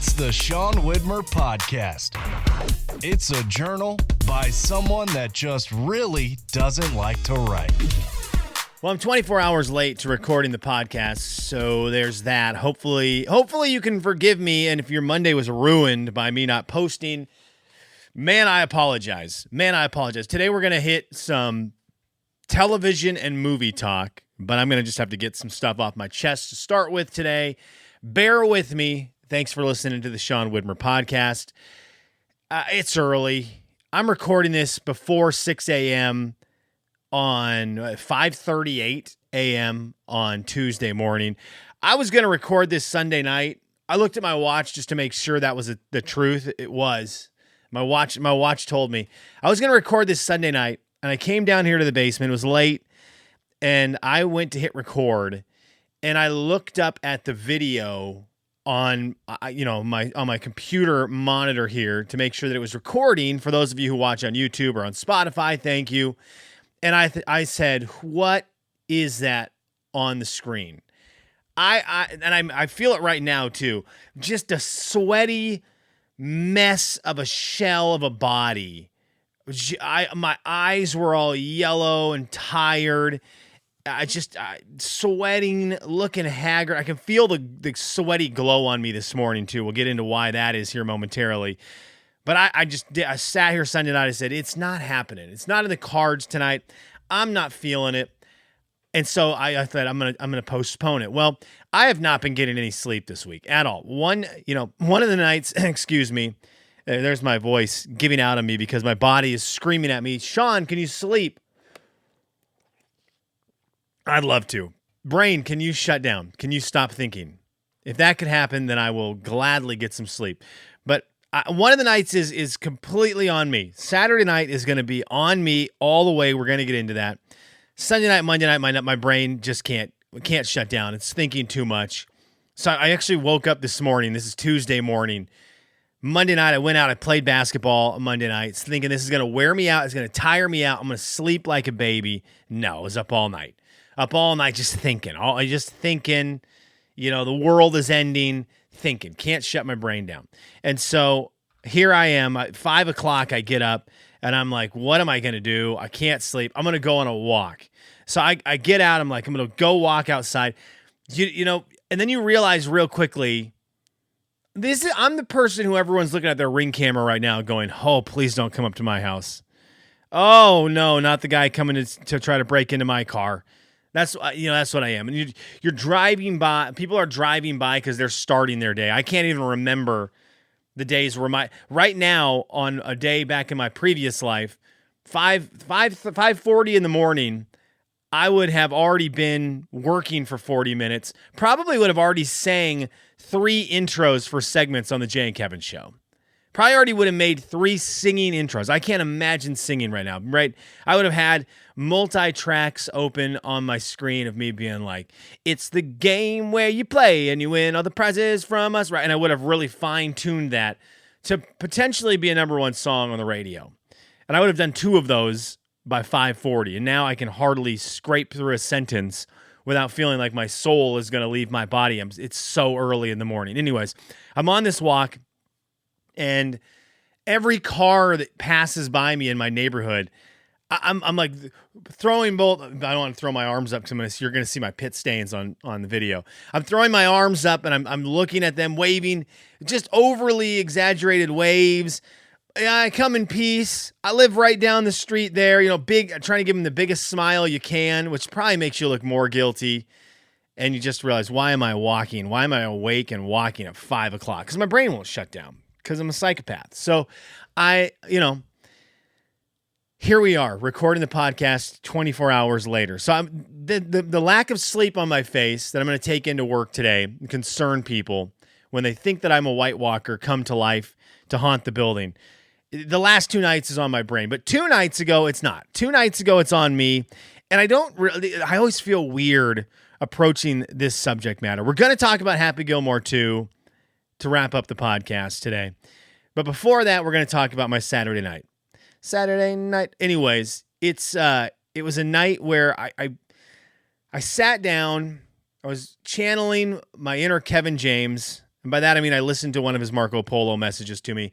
It's the Sean Widmer Podcast. It's a journal by someone that just really doesn't like to write. Well, I'm 24 hours late to recording the podcast, so there's that. Hopefully you can forgive me, and if your Monday was ruined by me not posting, man, I apologize. Today we're going to hit some television and movie talk, but I'm going to just have to get some stuff off my chest to start with today. Bear with me. Thanks for listening to the Sean Widmer Podcast. It's early. I'm recording this before 6 a.m. on 5:38 a.m. on Tuesday morning. I was going to record this Sunday night. I looked at my watch just to make sure that was the truth. It was. My watch told me. I was going to record this Sunday night, and I came down here to the basement. It was late, and I went to hit record, and I looked up at the video on my computer monitor here to make sure that it was recording. For those of you who watch on YouTube or on Spotify, thank you. And I said, what is that on the screen? I feel it right now too. Just a sweaty mess of a shell of a body. My eyes were all yellow and tired. Sweating, looking haggard. I can feel the sweaty glow on me this morning too. We'll get into why that is here momentarily. But I sat here Sunday night. I said, it's not happening. It's not in the cards tonight. I'm not feeling it. And so I thought I'm gonna postpone it. Well, I have not been getting any sleep this week at all. One of the nights, excuse me, there's my voice giving out on me because my body is screaming at me, Sean, can you sleep? I'd love to. Brain, can you shut down? Can you stop thinking? If that could happen, then I will gladly get some sleep. But one of the nights is completely on me. Saturday night is going to be on me all the way. We're going to get into that. Sunday night, Monday night, my brain just can't shut down. It's thinking too much. So I actually woke up this morning. This is Tuesday morning. Monday night, I went out. I played basketball on Monday night, thinking this is going to wear me out. It's going to tire me out. I'm going to sleep like a baby. No, I was up all night. Just thinking. The world is ending. Thinking. Can't shut my brain down. And so here I am at 5 o'clock. I get up and I'm like, what am I going to do? I can't sleep. I'm going to go on a walk. So I get out. I'm like, I'm going to go walk outside. And then you realize real quickly, I'm the person who everyone's looking at their Ring camera right now going, oh, please don't come up to my house. Oh, no, not the guy coming to try to break into my car. That's what I am. And you're driving by. People are driving by because they're starting their day. I can't even remember the days where right now on a day back in my previous life, 5:40 in the morning, I would have already been working for 40 minutes. Probably would have already sang 3 intros for segments on the Jay and Kevin show. Probably already would have made 3 singing intros. I can't imagine singing right now, right? I would have had multi-tracks open on my screen of me being like, it's the game where you play and you win all the prizes from us, right? And I would have really fine-tuned that to potentially be a number 1 song on the radio. And I would have done 2 of those by 5:40. And now I can hardly scrape through a sentence without feeling like my soul is going to leave my body. It's so early in the morning. Anyways, I'm on this walk. And every car that passes by me in my neighborhood, I'm like throwing both. I don't want to throw my arms up because you're going to see my pit stains on the video. I'm throwing my arms up and I'm looking at them, waving, just overly exaggerated waves. I come in peace. I live right down the street there, trying to give them the biggest smile you can, which probably makes you look more guilty. And you just realize, why am I walking? Why am I awake and walking at 5 o'clock? Because my brain won't shut down. Because I'm a psychopath. So here we are recording the podcast 24 hours later. So the lack of sleep on my face that I'm going to take into work today concern people when they think that I'm a White Walker come to life to haunt the building. The last 2 nights is on my brain, but 2 nights ago, it's not. 2 nights ago, it's on me. And I always feel weird approaching this subject matter. We're going to talk about Happy Gilmore 2 to wrap up the podcast today. But before that, we're going to talk about my Saturday night. Anyways, it was a night where I sat down. I was channeling my inner Kevin James And by that, I mean I listened to one of his Marco Polo messages to me.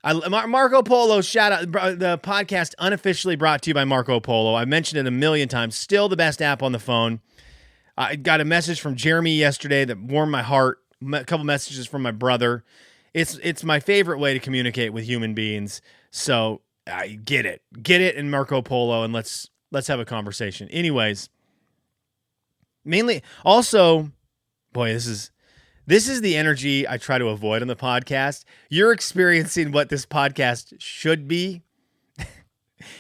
Marco Polo, shout out. The podcast unofficially brought to you by Marco Polo. I've mentioned it a million times. Still the best app on the phone. I got a message from Jeremy yesterday that warmed my heart. A couple messages from my brother. It's my favorite way to communicate with human beings. So I get it in Marco Polo, and let's have a conversation. Anyways, mainly also, boy, this is the energy I try to avoid on the podcast. You're experiencing what this podcast should be.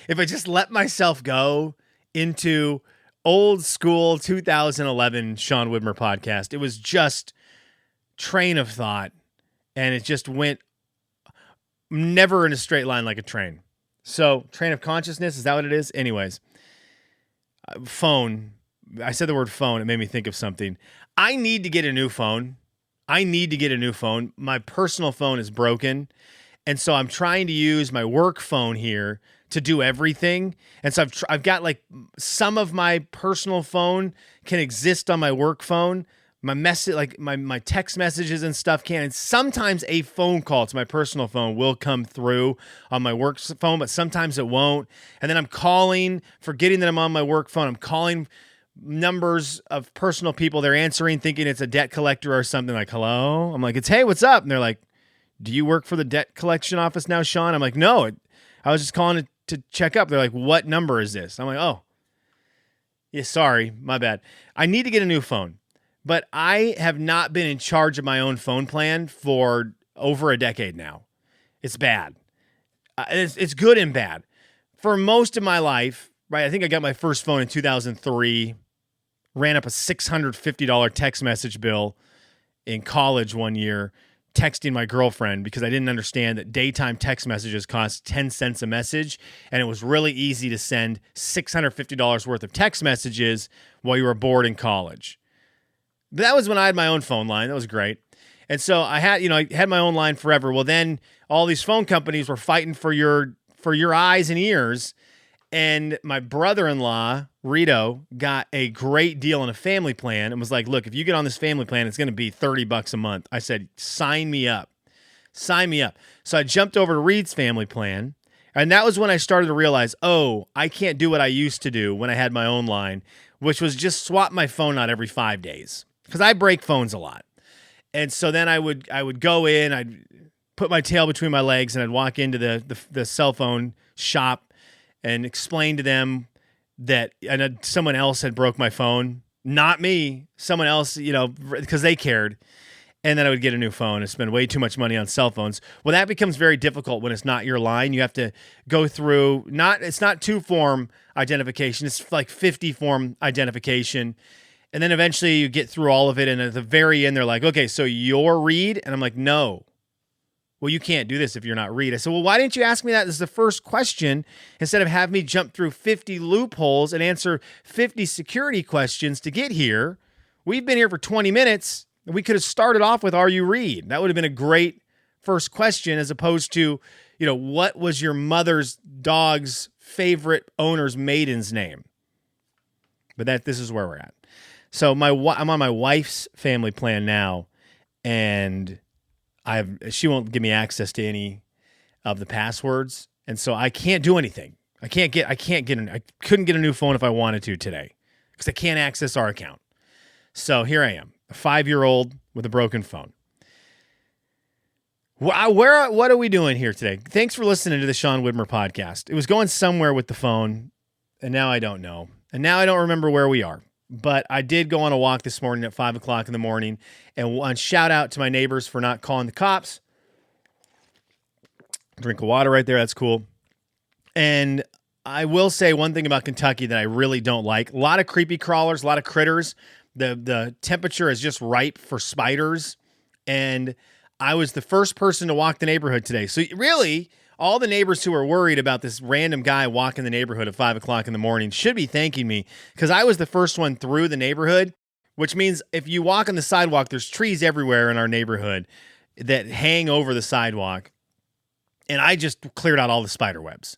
If I just let myself go into old school 2011 Sean Widmer podcast, it was just train of thought, and it just went never in a straight line like a train. So train of consciousness, is that what it is? Anyways, phone. I said the word phone. It made me think of something. I need to get a new phone. My personal phone is broken. And so I'm trying to use my work phone here to do everything. And so I've got like some of my personal phone can exist on my work phone. My message, like my text messages and stuff can. And sometimes a phone call to my personal phone will come through on my work phone, but sometimes it won't. And then I'm calling, forgetting that I'm on my work phone. I'm calling numbers of personal people. They're answering thinking it's a debt collector or something. Like, hello? I'm like, it's, hey, what's up? And they're like, do you work for the debt collection office now, Sean? I'm like, no, I was just calling to check up. They're like, what number is this? I'm like, oh, yeah, sorry, my bad. I need to get a new phone, but I have not been in charge of my own phone plan for over a decade now. It's bad. It's good and bad. For most of my life, right, I think I got my first phone in 2003, ran up a $650 text message bill in college one year, texting my girlfriend because I didn't understand that daytime text messages cost 10 cents a message, and it was really easy to send $650 worth of text messages while you were bored in college. But that was when I had my own phone line. That was great. And so I had my own line forever. Well, then all these phone companies were fighting for your eyes and ears. And my brother-in-law, Rito, got a great deal on a family plan and was like, look, if you get on this family plan, it's going to be $30 a month. I said, sign me up. Sign me up. So I jumped over to Reed's family plan. And that was when I started to realize, oh, I can't do what I used to do when I had my own line, which was just swap my phone out every 5 days. Because I break phones a lot. And so then I would go in, I'd put my tail between my legs, and I'd walk into the cell phone shop and explain to them that someone else had broke my phone. Not me. Someone else, because they cared. And then I would get a new phone and spend way too much money on cell phones. Well, that becomes very difficult when it's not your line. You have to go through, it's not 2-form identification. It's like 50-form identification. And then eventually you get through all of it. And at the very end, they're like, okay, so you're Reed? And I'm like, no. Well, you can't do this if you're not Reed. I said, well, why didn't you ask me that as the first question instead of have me jump through 50 loopholes and answer 50 security questions to get here? We've been here for 20 minutes. We could have started off with, are you Reed? That would have been a great first question as opposed to, what was your mother's dog's favorite owner's maiden's name? But this is where we're at. So I'm on my wife's family plan now, and she won't give me access to any of the passwords, and so I can't do anything. I couldn't get a new phone if I wanted to today because I can't access our account. So here I am, a 5-year-old with a broken phone. What are we doing here today? Thanks for listening to the Sean Widmer podcast. It was going somewhere with the phone, and now I don't know. And now I don't remember where we are. But I did go on a walk this morning at 5 o'clock in the morning, and one shout out to my neighbors for not calling the cops. Drink of water right there. That's cool. And I will say one thing about Kentucky that I really don't like. A lot of creepy crawlers, a lot of critters. The temperature is just ripe for spiders. And I was the first person to walk the neighborhood today. So really, all the neighbors who are worried about this random guy walking the neighborhood at 5 o'clock in the morning should be thanking me because I was the first one through the neighborhood, which means if you walk on the sidewalk, there's trees everywhere in our neighborhood that hang over the sidewalk. And I just cleared out all the spider webs.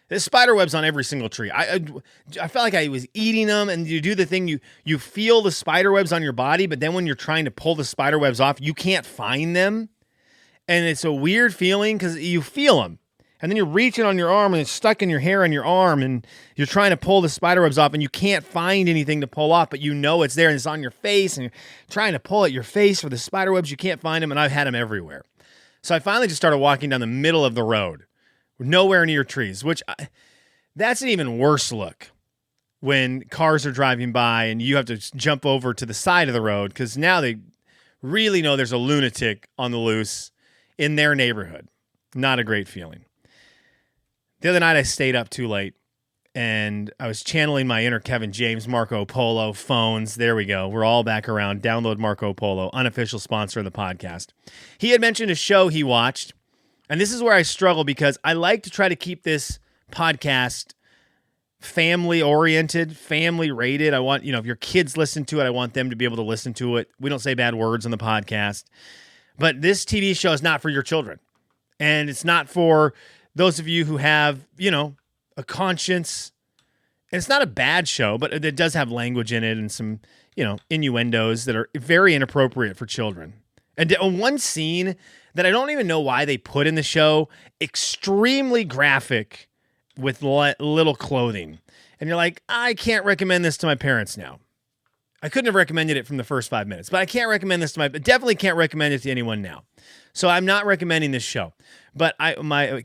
There's spider webs on every single tree. I felt like I was eating them, and you do the thing, you feel the spider webs on your body, but then when you're trying to pull the spider webs off, you can't find them. And it's a weird feeling because you feel them. And then you're reaching on your arm and it's stuck in your hair on your arm and you're trying to pull the spider webs off and you can't find anything to pull off, but you know it's there and it's on your face and you're trying to pull at your face for the spider webs. You can't find them, and I've had them everywhere. So I finally just started walking down the middle of the road, nowhere near trees, that's an even worse look when cars are driving by and you have to jump over to the side of the road because now they really know there's a lunatic on the loose in their neighborhood. Not a great feeling. The other night I stayed up too late and I was channeling my inner Kevin James, Marco Polo phones. There we go. We're all back around. Download Marco Polo, unofficial sponsor of the podcast. He had mentioned a show he watched, and this is where I struggle because I like to try to keep this podcast family-oriented, family-rated. I want, if your kids listen to it, I want them to be able to listen to it. We don't say bad words on the podcast. But this TV show is not for your children. And it's not for those of you who have, a conscience. And it's not a bad show, but it does have language in it and some, innuendos that are very inappropriate for children. And one scene that I don't even know why they put in the show, extremely graphic with little clothing. And you're like, I can't recommend this to my parents now. I couldn't have recommended it from the first 5 minutes, but I can't recommend this definitely can't recommend it to anyone now. So I'm not recommending this show. But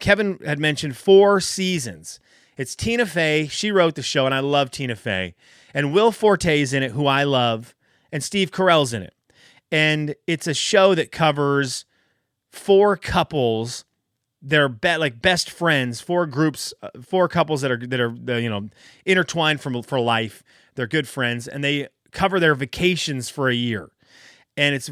Kevin had mentioned 4 seasons. It's Tina Fey. She wrote the show, and I love Tina Fey. And Will Forte's in it, who I love, and Steve Carell's in it. And it's a show that covers 4 couples. They're best friends, 4 groups, 4 couples that are intertwined for life. They're good friends, and they cover their vacations for a year. And it's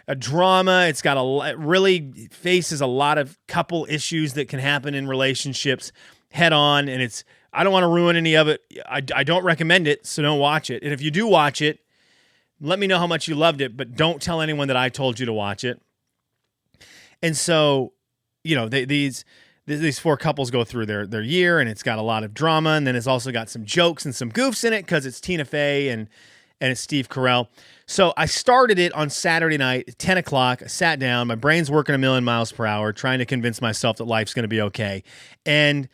a drama. It's got it really faces a lot of couple issues that can happen in relationships head on. And I don't want to ruin any of it. I don't recommend it, so don't watch it. And if you do watch it, let me know how much you loved it, but don't tell anyone that I told you to watch it. And so, these 4 couples go through their year, and it's got a lot of drama, and then it's also got some jokes and some goofs in it because it's Tina Fey and it's Steve Carell. So I started it on Saturday night at 10 o'clock. I sat down. My brain's working a million miles per hour, trying to convince myself that life's going to be okay. And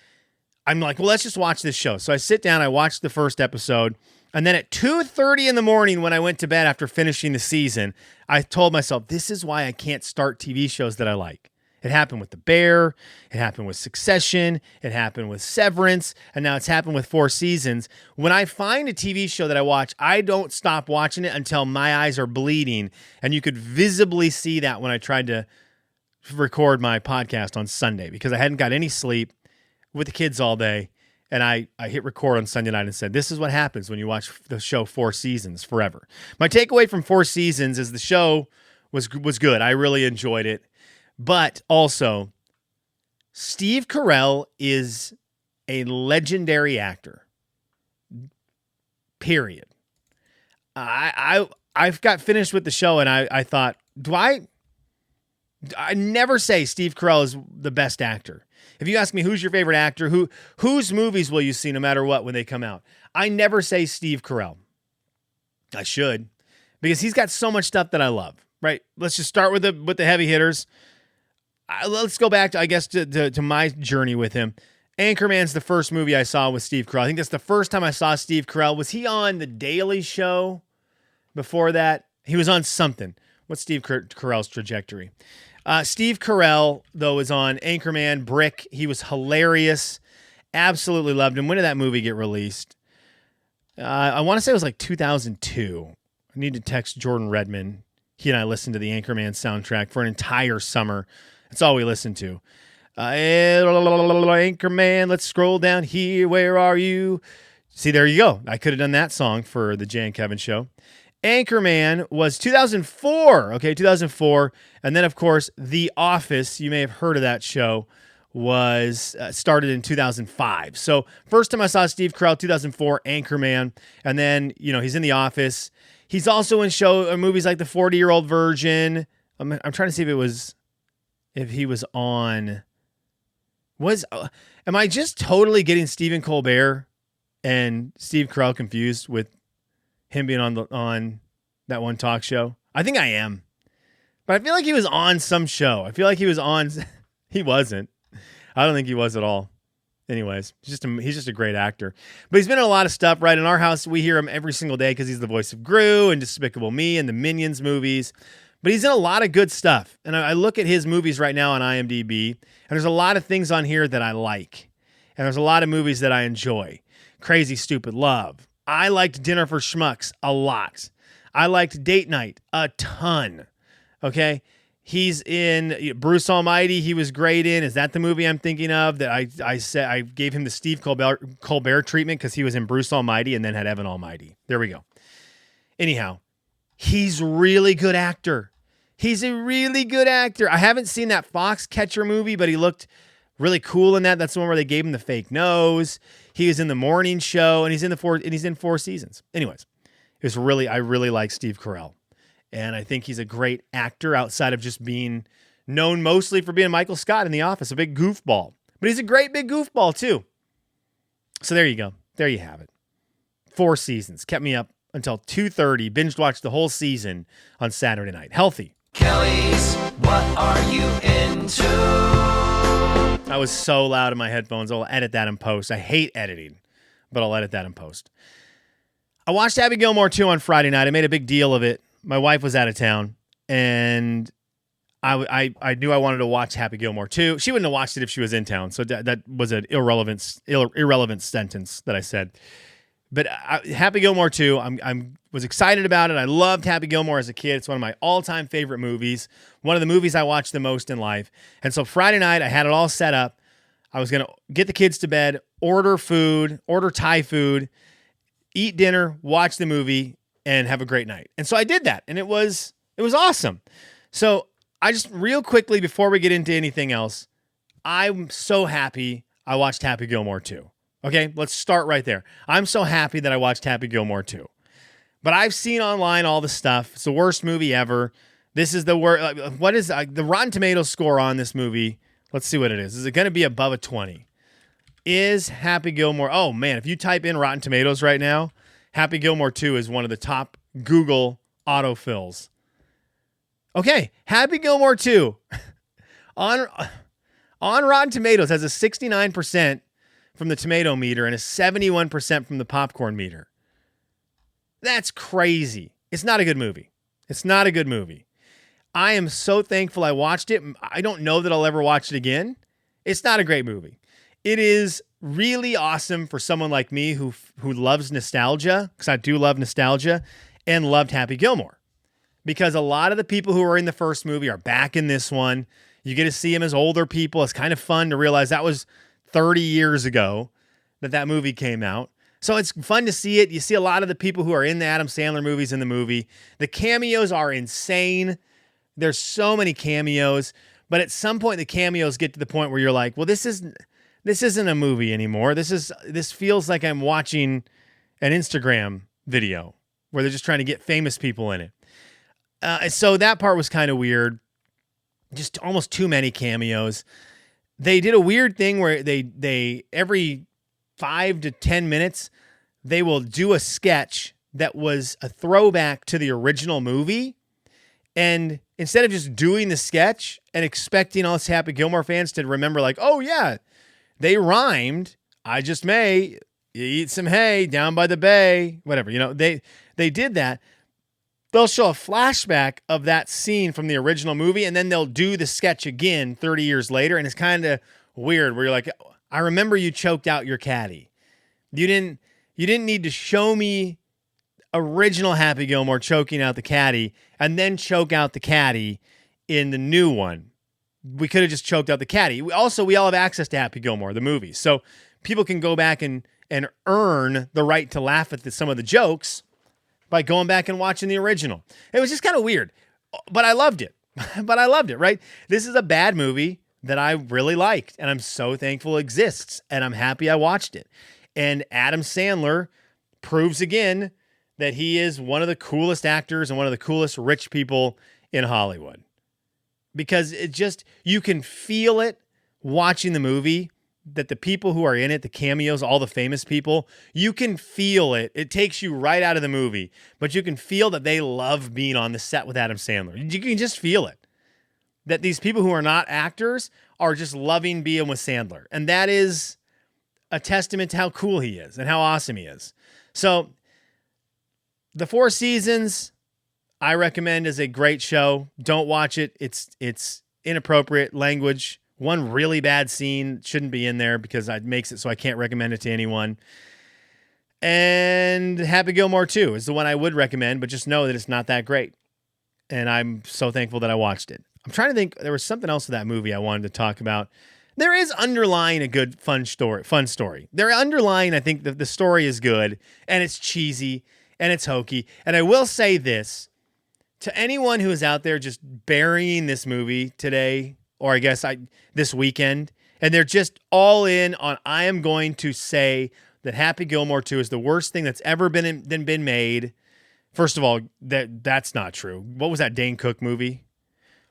I'm like, well, let's just watch this show. So I sit down. I watched the first episode. And then at 2:30 in the morning when I went to bed after finishing the season, I told myself, this is why I can't start TV shows that I like. It happened with The Bear. It happened with Succession. It happened with Severance. And now it's happened with 4 seasons. When I find a TV show that I watch, I don't stop watching it until my eyes are bleeding. And you could visibly see that when I tried to record my podcast on Sunday because I hadn't got any sleep with the kids all day. And I hit record on Sunday night and said, this is what happens when you watch the show 4 seasons forever. My takeaway from 4 seasons is the show was good. I really enjoyed it. But also, Steve Carell is a legendary actor. Period. I've got finished with the show and I thought, I never say Steve Carell is the best actor. If you ask me who's your favorite actor, whose movies will you see no matter what when they come out, I never say Steve Carell. I should, because he's got so much stuff that I love. Right? Let's just start with the heavy hitters. Let's go back to my journey with him. Anchorman's the first movie I saw with Steve Carell. I think that's the first time I saw Steve Carell. Was he on The Daily Show before that? He was on something. What's Steve Carell's trajectory? Steve Carell, though, was on Anchorman, Brick. He was hilarious. Absolutely loved him. When did that movie get released? I want to say it was like 2002. I need to text Jordan Redman. He and I listened to the Anchorman soundtrack for an entire summer. That's all we listened to. Anchorman, let's scroll down here. Where are you? See, there you go. I could have done that song for the Jay and Kevin show. Anchorman was 2004. Okay, 2004. And then, of course, The Office, you may have heard of that show, was started in 2005. So first time I saw Steve Carell, 2004, Anchorman. And then, he's in The Office. He's also in movies like The 40-Year-Old Virgin. I'm trying to see if he was on Am I just totally getting Stephen Colbert and Steve Carell confused with him being on that one talk show? I think I am. But I feel like he was on some show. I feel like he was on. He wasn't. I don't think he was at all. Anyways, he's just a great actor. But he's been in a lot of stuff, right? In our house, we hear him every single day because he's the voice of Gru and Despicable Me and the Minions movies. But he's in a lot of good stuff. And I look at his movies right now on IMDb, and there's a lot of things on here that I like. And there's a lot of movies that I enjoy. Crazy Stupid Love. I liked Dinner for Schmucks a lot. I liked Date Night a ton. Okay? He's in Bruce Almighty. He was great in. Is that the movie I'm thinking of? That I said I gave him the Steve Colbert treatment because he was in Bruce Almighty and then had Evan Almighty. There we go. Anyhow, he's really good actor. He's a really good actor. I haven't seen that Foxcatcher movie, but he looked really cool in that. That's the one where they gave him the fake nose. He was in The Morning Show, and he's in 4 seasons. Anyways, I really like Steve Carell. And I think he's a great actor outside of just being known mostly for being Michael Scott in The Office, a big goofball. But he's a great big goofball, too. So there you go. There you have it. 4 seasons. Kept me up until 2:30. Binge watched the whole season on Saturday night. Healthy. Kelly's, what are you into? I was so loud in my headphones. I'll edit that in post. I hate editing, but I'll edit that in post. I watched Happy Gilmore 2 on Friday night. I made a big deal of it. My wife was out of town, and I knew I wanted to watch Happy Gilmore 2. She wouldn't have watched it if she was in town, so that was an irrelevant sentence that I said. But Happy Gilmore 2, I was excited about it. I loved Happy Gilmore as a kid. It's one of my all-time favorite movies, one of the movies I watched the most in life. And so Friday night, I had it all set up. I was going to get the kids to bed, order Thai food, eat dinner, watch the movie, and have a great night. And so I did that, and it was awesome. So I just real quickly, before we get into anything else, I'm so happy I watched Happy Gilmore 2. Okay, let's start right there. I'm so happy that I watched Happy Gilmore 2. But I've seen online all the stuff. It's the worst movie ever. This is the worst. What is the Rotten Tomatoes score on this movie? Let's see what it is. Is it going to be above a 20? Is Happy Gilmore... Oh, man, if you type in Rotten Tomatoes right now, Happy Gilmore 2 is one of the top Google autofills. Okay, Happy Gilmore 2 on Rotten Tomatoes has a 69% from the tomato meter and a 71% from the popcorn meter. That's crazy. It's not a good movie. It's not a good movie. I am so thankful I watched it. I don't know that I'll ever watch it again. It's not a great movie. It is really awesome for someone like me who loves nostalgia, because I do love nostalgia, and loved Happy Gilmore. Because a lot of the people who were in the first movie are back in this one. You get to see them as older people. It's kind of fun to realize that was 30 years ago that movie came out. So it's fun to see it. You see a lot of the people who are in the Adam Sandler movies in the movie. The cameos are insane. There's so many cameos. But at some point, the cameos get to the point where you're like, well, this isn't a movie anymore. This feels like I'm watching an Instagram video where they're just trying to get famous people in it. So that part was kind of weird. Just almost too many cameos. They did a weird thing where they every 5 to 10 minutes, they will do a sketch that was a throwback to the original movie. And instead of just doing the sketch and expecting us Happy Gilmore fans to remember like, oh yeah, they rhymed. I just may eat some hay down by the bay, whatever, they did that. They'll show a flashback of that scene from the original movie, and then they'll do the sketch again 30 years later, and it's kind of weird where you're like, I remember you choked out your caddy. You didn't need to show me original Happy Gilmore choking out the caddy and then choke out the caddy in the new one. We could have just choked out the caddy. We all have access to Happy Gilmore, the movie. So people can go back and earn the right to laugh at some of the jokes by going back and watching the original. It was just kind of weird, but I loved it. Right? This is a bad movie that I really liked, and I'm so thankful it exists, and I'm happy I watched it. And Adam Sandler proves again that he is one of the coolest actors and one of the coolest rich people in Hollywood. Because you can feel it watching the movie that the people who are in it, the cameos, all the famous people, you can feel it. It takes you right out of the movie, but you can feel that they love being on the set with Adam Sandler. You can just feel it. That these people who are not actors are just loving being with Sandler. And that is a testament to how cool he is and how awesome he is. So The Four Seasons, I recommend, is a great show. Don't watch it. It's inappropriate language. One really bad scene shouldn't be in there because it makes it so I can't recommend it to anyone. And Happy Gilmore 2 is the one I would recommend, but just know that it's not that great. And I'm so thankful that I watched it. I'm trying to think. There was something else in that movie I wanted to talk about. There is underlying a good, fun story. There underlying, I think that the story is good and it's cheesy and it's hokey. And I will say this to anyone who is out there just burying this movie today, or I guess this weekend, and they're just all in on, I am going to say that Happy Gilmore 2 is the worst thing that's ever been made. First of all, that's not true. What was that Dane Cook movie?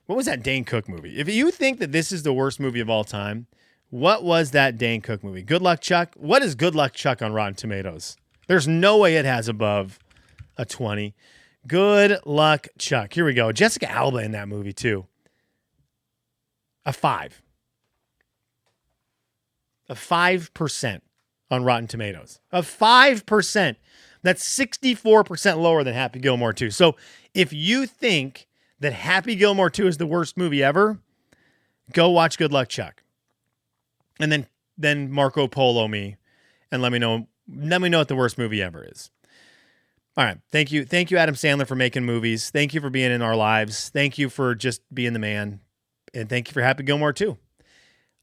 If you think that this is the worst movie of all time, what was that Dane Cook movie? Good Luck Chuck? What is Good Luck Chuck on Rotten Tomatoes? There's no way it has above a 20. Good Luck Chuck. Here we go. Jessica Alba in that movie too. A 5. A 5% on Rotten Tomatoes. A 5%. That's 64% lower than Happy Gilmore 2. So if you think that Happy Gilmore 2 is the worst movie ever, go watch Good Luck Chuck. And then Marco Polo me and let me know what the worst movie ever is. All right. Thank you. Thank you, Adam Sandler, for making movies. Thank you for being in our lives. Thank you for just being the man. And thank you for Happy Gilmore 2.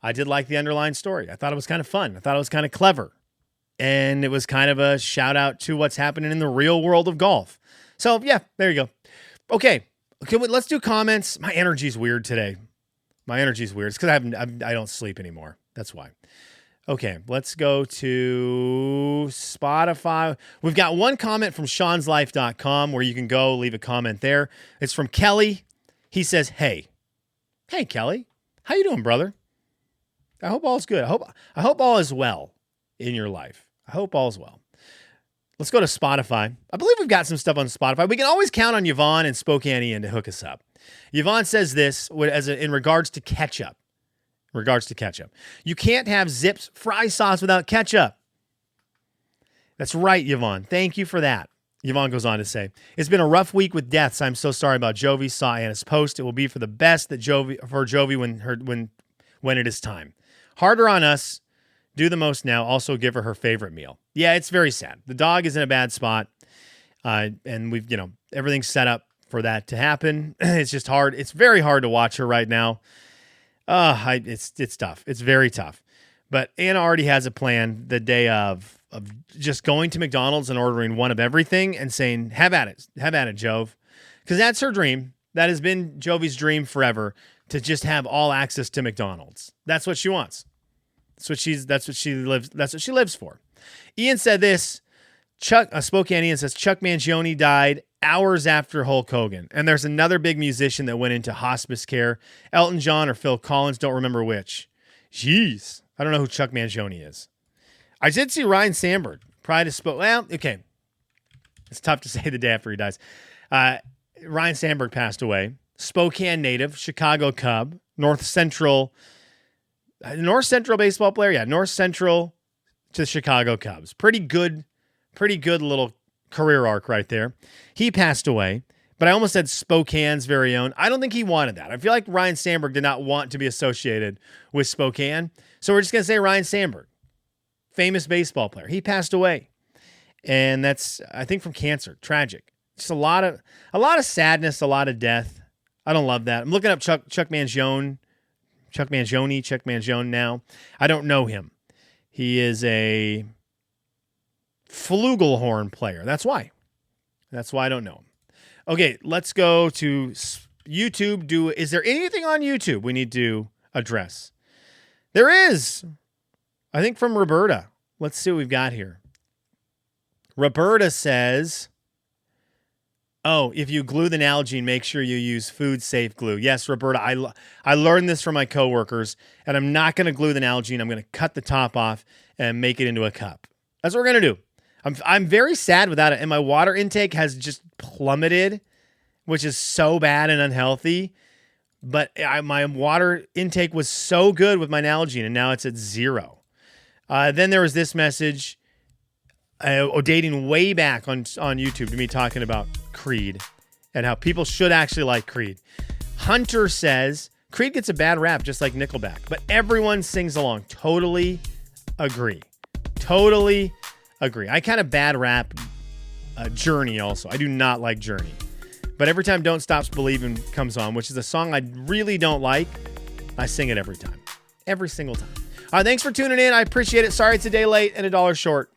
I did like the underlying story. I thought it was kind of fun. I thought it was kind of clever. And it was kind of a shout out to what's happening in the real world of golf. So yeah, there you go. Okay. Let's do comments. My energy's weird today. It's because I don't sleep anymore. That's why. Okay, let's go to Spotify. We've got one comment from Sean'sLife.com where you can go leave a comment there. It's from Kelly. He says, "Hey Kelly, how you doing, brother? I hope all's good. I hope all is well in your life. I hope all is well." Let's go to Spotify. I believe we've got some stuff on Spotify. We can always count on Yvonne and Spokane Ian to hook us up. Yvonne says this in regards to ketchup. You can't have Zips fry sauce without ketchup. That's right, Yvonne. Thank you for that. Yvonne goes on to say, "It's been a rough week with deaths. I'm so sorry about Jovi. Saw Anna's post. It will be for the best for Jovi when it is time. Harder on us. Do the most now. Also give her favorite meal." Yeah, it's very sad. The dog is in a bad spot. And we've, everything's set up for that to happen. It's just hard. It's very hard to watch her right now. It's tough. It's very tough. But Anna already has a plan the day of just going to McDonald's and ordering one of everything and saying, have at it, Jove. Because that's her dream. That has been Jovi's dream forever, to just have all access to McDonald's. That's what she wants. That's what she lives for. Ian said this. Spokane Ian says Chuck Mangione died hours after Hulk Hogan. And there's another big musician that went into hospice care. Elton John or Phil Collins, don't remember which. Jeez. I don't know who Chuck Mangione is. I did see Ryan Sandberg. Well, okay. It's tough to say the day after he dies. Ryan Sandberg passed away. Spokane native, Chicago Cub, North Central baseball player. Yeah, North Central to the Chicago Cubs. Pretty good little career arc right there. He passed away, but I almost said Spokane's very own. I don't think he wanted that. I feel like Ryan Sandberg did not want to be associated with Spokane. So we're just going to say Ryan Sandberg, famous baseball player. He passed away. And that's, I think, from cancer. Tragic. Just a lot of sadness, a lot of death. I don't love that. I'm looking up Chuck Mangione now. I don't know him. He is a flugelhorn player. That's why I don't know him. Okay, let's go to YouTube. Is there anything on YouTube we need to address? There is. I think from Roberta. Let's see what we've got here. Roberta says, Oh, if you glue the Nalgene, make sure you use food-safe glue. Yes, Roberta, I learned this from my coworkers, and I'm not going to glue the Nalgene. I'm going to cut the top off and make it into a cup. That's what we're going to do. I'm very sad without it, and my water intake has just plummeted, which is so bad and unhealthy. But my water intake was so good with my Nalgene, and now it's at 0. Then there was this message dating way back on YouTube to me talking about Creed and how people should actually like Creed. Hunter says, Creed gets a bad rap just like Nickelback, but everyone sings along. Totally agree. Totally agree. I kind of bad rap Journey also. I do not like Journey. But every time Don't Stop Believin' comes on, which is a song I really don't like, I sing it every time. Every single time. Thanks for tuning in. I appreciate it. Sorry it's a day late and $1 short.